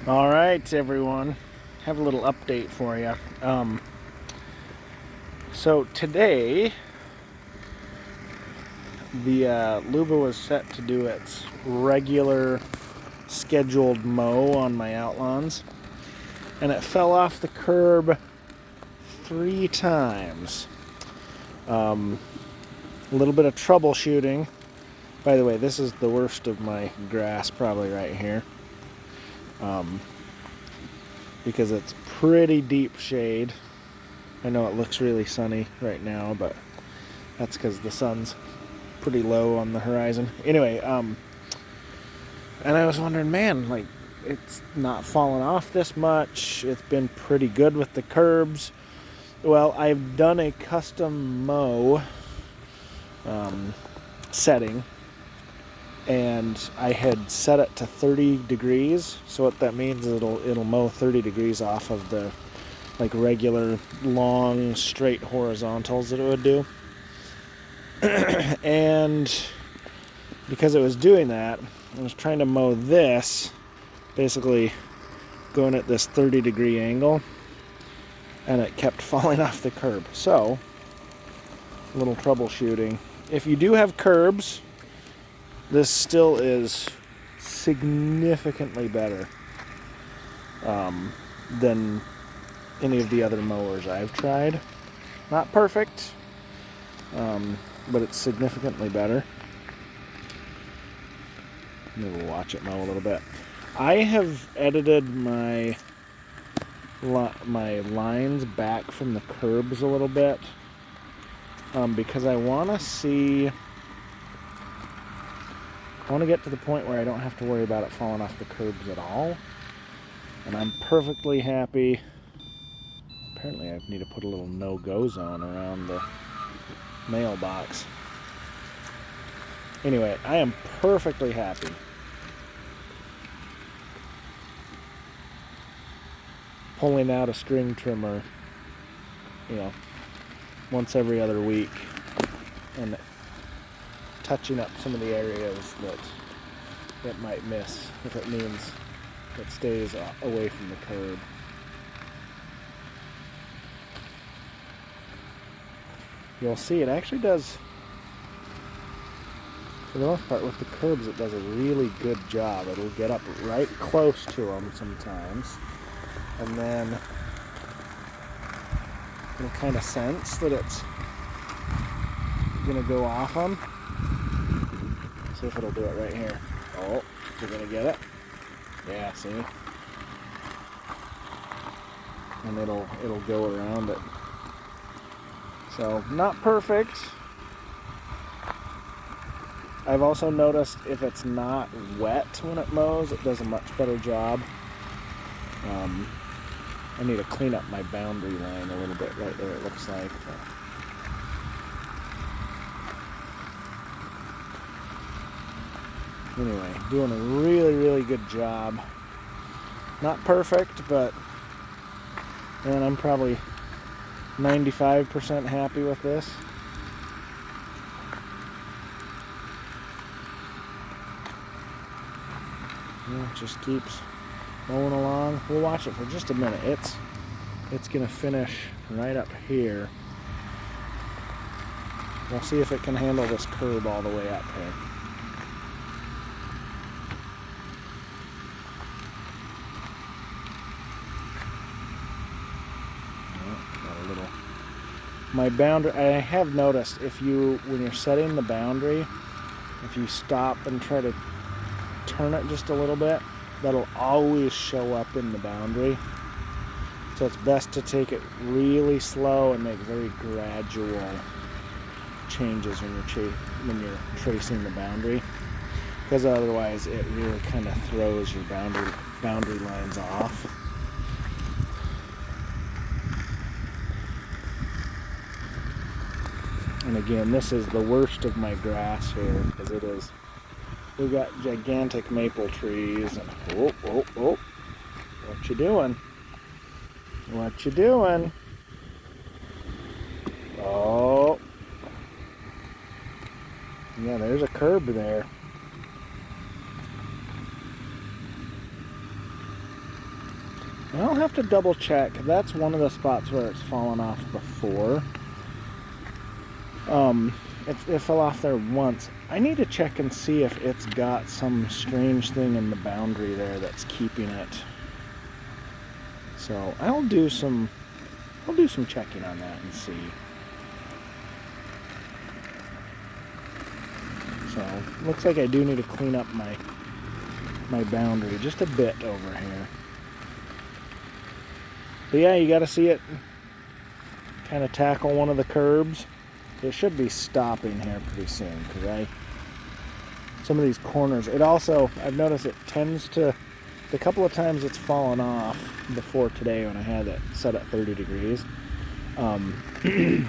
All right, everyone. Have a little update for you. So today, the Luba was set to do its regular scheduled mow on my outlawns, and it fell off the curb 3 times. A little bit of troubleshooting. By the way, this is the worst of my grass probably right here. Because it's pretty deep shade. I know it looks really sunny right now, but that's because the sun's pretty low on the horizon. Anyway, and I was wondering, man, like, it's not fallen off this much. It's been pretty good with the curbs. Well, I've done a custom mow setting, and I had set it to 30 degrees. So what that means is it'll mow 30 degrees off of the like regular long straight horizontals that it would do. And because it was doing that, I was trying to mow this, basically going at this 30-degree angle, and it kept falling off the curb. So, a little troubleshooting. If you do have curbs, this still is significantly better than any of the other mowers I've tried. Not perfect, but it's significantly better. Maybe we'll watch it mow a little bit. I have edited my lines back from the curbs a little bit because I want to get to the point where I don't have to worry about it falling off the curbs at all. And I'm perfectly happy. Apparently I need to put a little no-go zone around the mailbox. Anyway, I am perfectly happy pulling out a string trimmer, once every other week and touching up some of the areas that it might miss if it means it stays away from the curb. You'll see it actually does, for the most part with the curbs, it does a really good job. It'll get up right close to them sometimes, and then you'll kind of sense that it's gonna go off them. See if it'll do it right here. Oh, you're gonna get it? Yeah, see? And it'll go around it. So, not perfect. I've also noticed if it's not wet when it mows, it does a much better job. I need to clean up my boundary line a little bit right there, it looks like. Anyway, doing a really, really good job. Not perfect, but man, I'm probably 95% happy with this. Yeah, it just keeps rolling along. We'll watch it for just a minute. It's gonna finish right up here. We'll see if it can handle this curb all the way up here. My boundary, I have noticed when you're setting the boundary, if you stop and try to turn it just a little bit, that'll always show up in the boundary. So it's best to take it really slow and make very gradual changes when you're tracing the boundary, because otherwise it really kind of throws your boundary lines off. And again, this is the worst of my grass here, because it is. We've got gigantic maple trees. And what you doing? What you doing? Oh, yeah, there's a curb there. And I'll have to double check. That's one of the spots where it's fallen off before. It fell off there once. I need to check and see if it's got some strange thing in the boundary there that's keeping it. So I'll do some checking on that and see. So looks like I do need to clean up my boundary just a bit over here. But yeah, you got to see it kind of tackle one of the curbs. It should be stopping here pretty soon because some of these corners, it also, I've noticed it tends to, the couple of times it's fallen off before today when I had it set at 30 degrees, it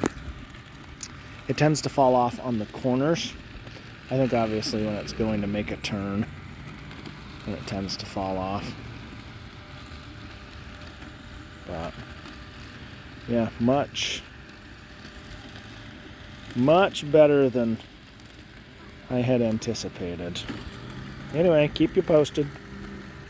tends to fall off on the corners. I think obviously when it's going to make a turn, and it tends to fall off. But yeah, much better than I had anticipated. Anyway, keep you posted.